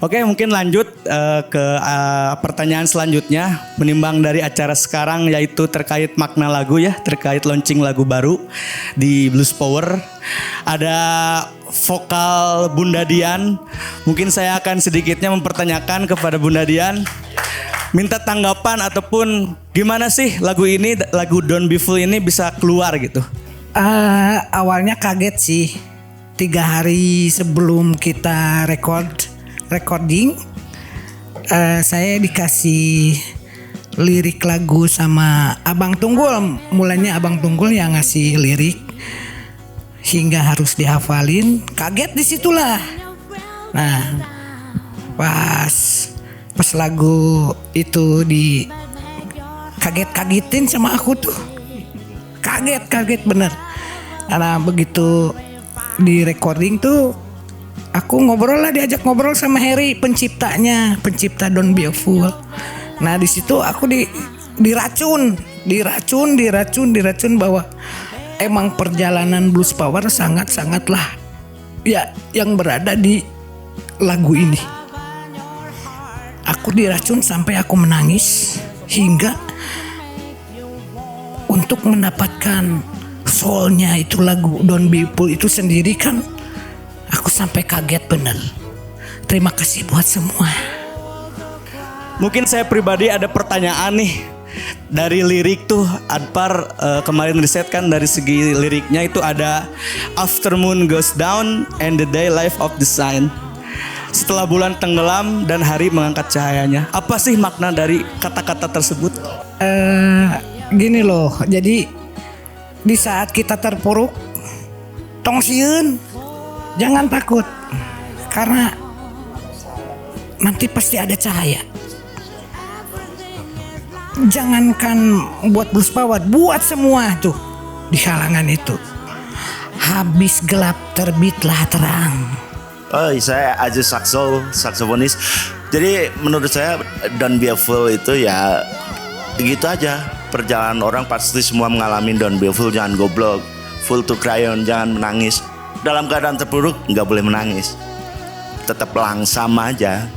Oke, mungkin lanjut ke pertanyaan selanjutnya. Menimbang dari acara sekarang yaitu terkait makna lagu ya, terkait launching lagu baru di Blues Power. Ada vokal Bunda Dian. Mungkin saya akan sedikitnya mempertanyakan kepada Bunda Dian. Minta tanggapan ataupun gimana sih lagu ini, lagu Don't Be Fool ini bisa keluar gitu. Awalnya kaget sih. 3 hari sebelum kita recording, saya dikasih lirik lagu sama Abang Tunggul. Mulanya Abang Tunggul yang ngasih lirik hingga harus dihafalin. Kaget disitulah. Nah, pas lagu itu di kagetin sama aku tuh. Kaget bener. Karena begitu di recording tuh aku diajak ngobrol sama Harry, pencipta Don't Be a Fool. Nah di situ aku diracun bahwa emang perjalanan Blues Power sangatlah ya yang berada di lagu ini. Aku diracun sampai aku menangis hingga untuk mendapatkan soulnya itu lagu Don't Be a Fool itu sendiri kan. Aku sampai kaget bener. Terima kasih buat semua. Mungkin saya pribadi ada pertanyaan nih. Dari lirik tuh Adpar kemarin riset kan dari segi liriknya itu ada After moon goes down and the day life of the sun. Setelah bulan tenggelam dan hari mengangkat cahayanya. Apa sih makna dari kata-kata tersebut? Gini loh. Jadi di saat kita terpuruk, tong sieun, jangan takut, karena nanti pasti ada cahaya. Jangankan buat Blues Power, buat semua tuh di kalangan itu. Habis gelap terbitlah terang. Saya Aziz saksofonis. Jadi menurut saya Don't Be a Fool itu ya gitu aja. Perjalanan orang pasti semua mengalami Don't Be a Fool, jangan goblok. Fool to cry on, jangan menangis. Dalam keadaan terpuruk nggak boleh menangis. Tetap langsam aja.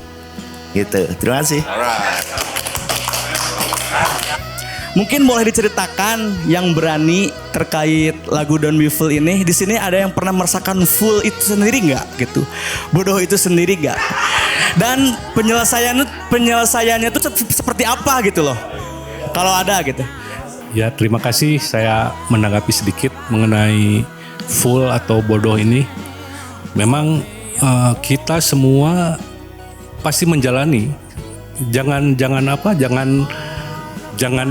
Gitu. Terima kasih. Mungkin boleh diceritakan yang berani terkait lagu Don't Be Fool ini. Di sini ada yang pernah merasakan fool itu sendiri nggak gitu? Bodoh itu sendiri nggak? Dan penyelesaiannya itu seperti apa gitu loh? Kalau ada gitu. Ya, terima kasih. Saya menanggapi sedikit mengenai fool atau bodoh ini. Memang kita semua pasti menjalani. Jangan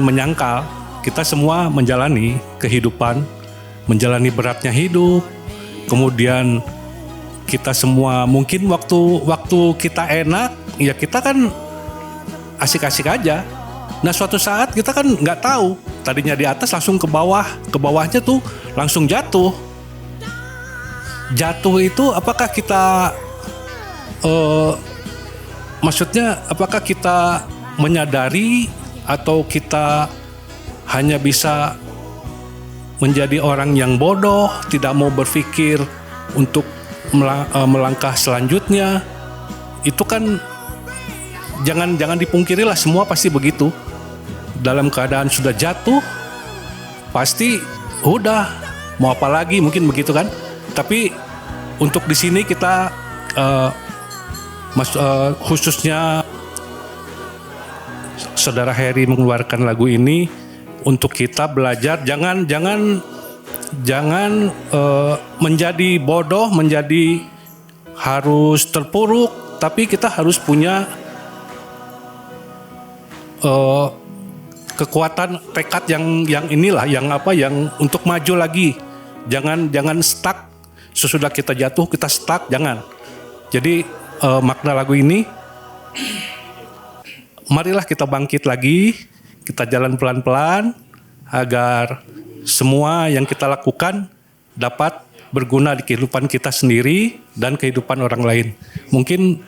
menyangkal. Kita semua menjalani kehidupan, menjalani beratnya hidup. Kemudian kita semua mungkin waktu kita enak, ya kita kan asik-asik aja. Nah suatu saat kita kan nggak tahu, tadinya di atas langsung ke bawahnya tuh langsung jatuh. Jatuh itu apakah kita maksudnya apakah kita menyadari atau kita hanya bisa menjadi orang yang bodoh, tidak mau berpikir untuk melangkah selanjutnya. Itu kan jangan dipungkirilah, semua pasti begitu. Dalam keadaan sudah jatuh, pasti udah mau apa lagi, mungkin begitu kan. Tapi untuk di sini kita khususnya Saudara Harry mengeluarkan lagu ini untuk kita belajar jangan menjadi bodoh, menjadi harus terpuruk, tapi kita harus punya kekuatan tekad yang inilah, yang untuk maju lagi. Jangan stuck. Sesudah kita jatuh kita stuck, jangan. Jadi makna lagu ini, marilah kita bangkit lagi, kita jalan pelan-pelan agar semua yang kita lakukan dapat berguna di kehidupan kita sendiri dan kehidupan orang lain. Mungkin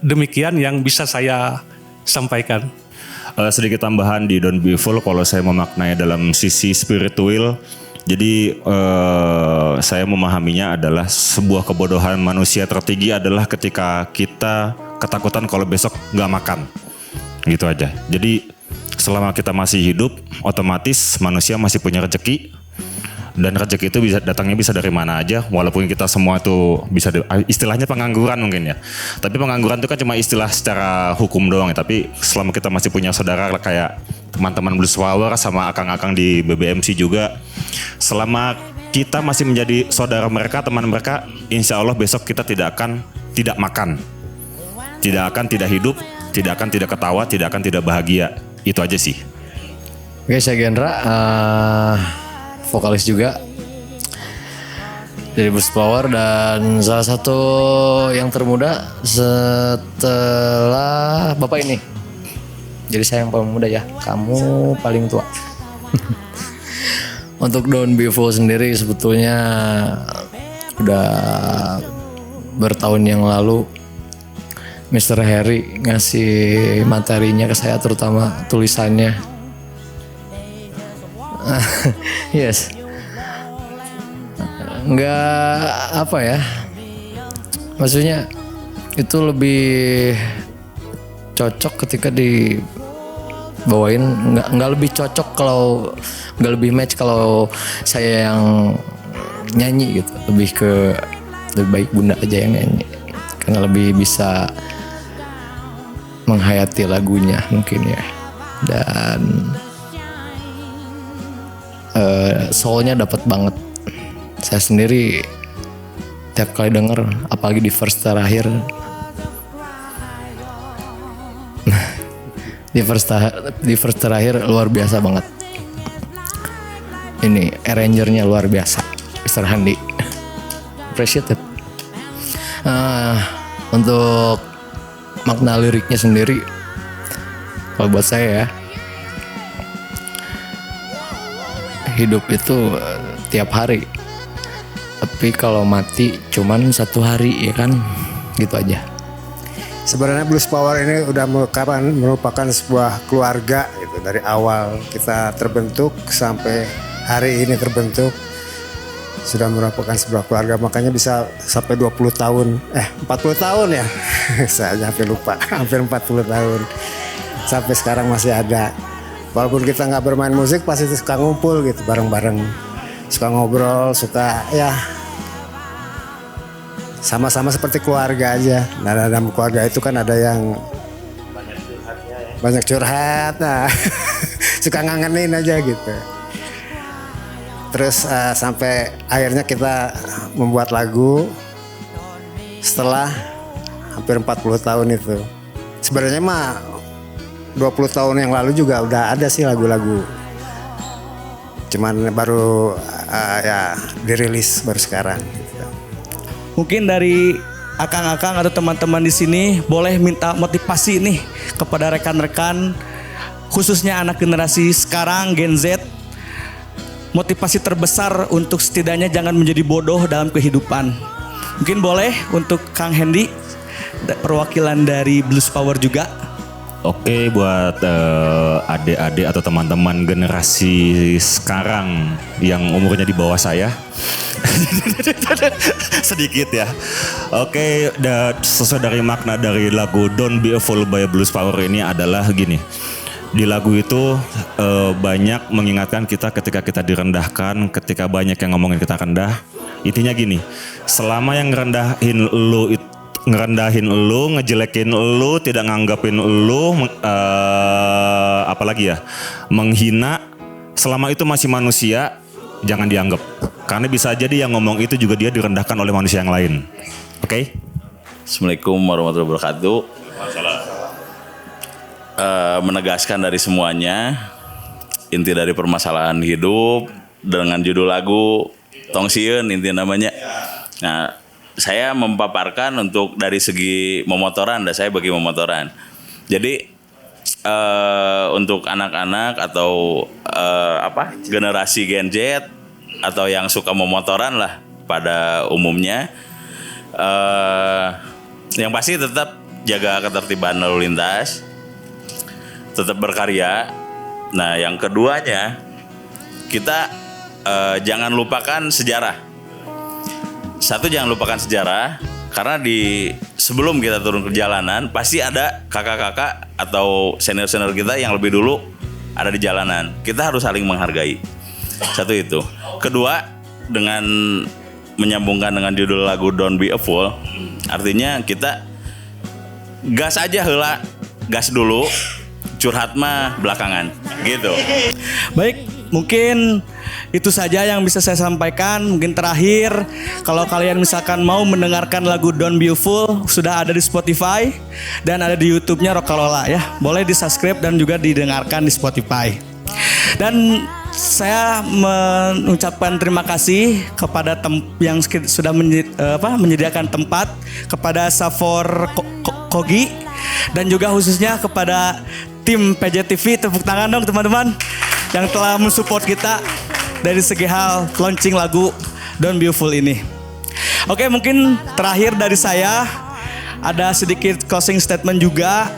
demikian yang bisa saya sampaikan. Sedikit tambahan di Don't Be Fool, kalau saya memaknai dalam sisi spiritual, jadi saya memahaminya adalah sebuah kebodohan manusia tertinggi adalah ketika kita ketakutan kalau besok nggak makan. Gitu aja. Jadi selama kita masih hidup, otomatis manusia masih punya rezeki. Dan rezeki itu datangnya bisa dari mana aja, walaupun kita semua tuh bisa istilahnya pengangguran mungkin ya. Tapi pengangguran itu kan cuma istilah secara hukum doang ya. Tapi selama kita masih punya saudara kayak teman-teman Blues Power sama akang-akang di BBMC juga, selama kita masih menjadi saudara mereka, teman mereka, insya Allah besok kita tidak akan tidak makan, tidak akan tidak hidup, tidak akan tidak ketawa, tidak akan tidak bahagia. Itu aja sih. Oke, saya Gendra, vokalis juga dari Blues Power dan salah satu yang termuda setelah Bapak ini. Jadi saya yang paling muda ya, kamu paling tua. Untuk Don't Be Fool sendiri sebetulnya udah bertahun yang lalu Mr. Harry ngasih materinya ke saya, terutama tulisannya. Yes. Nggak apa ya, maksudnya itu lebih cocok ketika dibawain, nggak lebih cocok kalau nggak lebih match kalau saya yang nyanyi gitu, lebih baik Bunda aja yang nyanyi karena lebih bisa menghayati lagunya mungkin ya, dan soulnya dapat banget. Saya sendiri tiap kali denger, apalagi di verse terakhir, di verse terakhir luar biasa banget. Ini arrangernya luar biasa, Mr. Handi. Appreciate it. Untuk makna liriknya sendiri, kalau buat saya ya, hidup itu tiap hari, tapi kalau mati cuman satu hari, ya kan, gitu aja. Sebenarnya Blues Power ini udah merupakan sebuah keluarga gitu. Dari awal kita terbentuk sampai hari ini terbentuk, sudah merupakan sebuah keluarga, makanya bisa sampai 20 tahun 40 tahun ya. Saya hampir lupa, hampir 40 tahun sampai sekarang masih ada. Walaupun kita nggak bermain musik, pasti suka ngumpul gitu bareng-bareng, suka ngobrol, suka ya sama-sama seperti keluarga aja. Nah, dalam keluarga itu kan ada yang banyak curhat, nah suka ngangenin aja gitu. Terus sampai akhirnya kita membuat lagu setelah hampir 40 tahun itu. Sebenarnya mah 20 tahun yang lalu juga udah ada sih lagu-lagu, cuman baru ya dirilis baru sekarang gitu. Mungkin dari akang-akang atau teman-teman di sini boleh minta motivasi nih kepada rekan-rekan, khususnya anak generasi sekarang Gen Z. Motivasi terbesar untuk setidaknya jangan menjadi bodoh dalam kehidupan. Mungkin boleh untuk Kang Hendy, perwakilan dari Blues Power juga. Oke, buat adik-adik atau teman-teman generasi sekarang yang umurnya di bawah saya. Sedikit ya. Oke, sesuai dari makna dari lagu Don't Be a Fool by Blues Power ini adalah gini. Di lagu itu banyak mengingatkan kita ketika kita direndahkan, ketika banyak yang ngomongin kita rendah. Intinya gini, selama yang ngerendahin lu, ngejelekin lu, tidak nganggapin lu, apalagi ya, menghina, selama itu masih manusia, jangan dianggap. Karena bisa jadi yang ngomong itu juga dia direndahkan oleh manusia yang lain. Oke? Assalamualaikum warahmatullahi wabarakatuh. Menegaskan dari semuanya, inti dari permasalahan hidup dengan judul lagu Tong Sieun inti namanya. Nah, saya memaparkan untuk dari segi memotoran, dan saya bagi memotoran. Jadi untuk anak-anak atau generasi Gen Z atau yang suka memotoran lah pada umumnya, yang pasti tetap jaga ketertiban lalu lintas, tetap berkarya. Nah, yang keduanya kita jangan lupakan sejarah. Satu, jangan lupakan sejarah, Karena sebelum kita turun ke jalanan pasti ada kakak-kakak atau senior-senior kita yang lebih dulu ada di jalanan. Kita harus saling menghargai. Satu itu. Kedua, dengan menyambungkan dengan judul lagu Don't Be a Fool, artinya kita gas aja heula, gas dulu, curhat mah belakangan, gitu. Baik, mungkin itu saja yang bisa saya sampaikan. Mungkin terakhir, kalau kalian misalkan mau mendengarkan lagu Don't Be a Fool, sudah ada di Spotify dan ada di YouTube-nya Rokalola ya. Boleh di-subscribe dan juga didengarkan di Spotify. Dan saya mengucapkan terima kasih kepada yang sudah menyediakan tempat, kepada Safor Kogi, dan juga khususnya kepada tim PJTV. Tepuk tangan dong teman-teman yang telah mensupport kita dari segi hal launching lagu Don't Be a Fool ini. Oke, mungkin terakhir dari saya ada sedikit closing statement juga.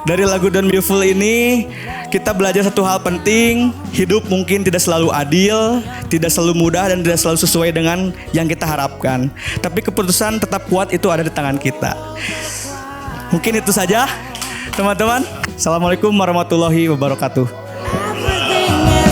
Dari lagu Don't Be a Fool ini kita belajar satu hal penting. Hidup mungkin tidak selalu adil, tidak selalu mudah, dan tidak selalu sesuai dengan yang kita harapkan. Tapi keputusan tetap kuat itu ada di tangan kita. Mungkin itu saja teman-teman. Assalamualaikum warahmatullahi wabarakatuh. Everything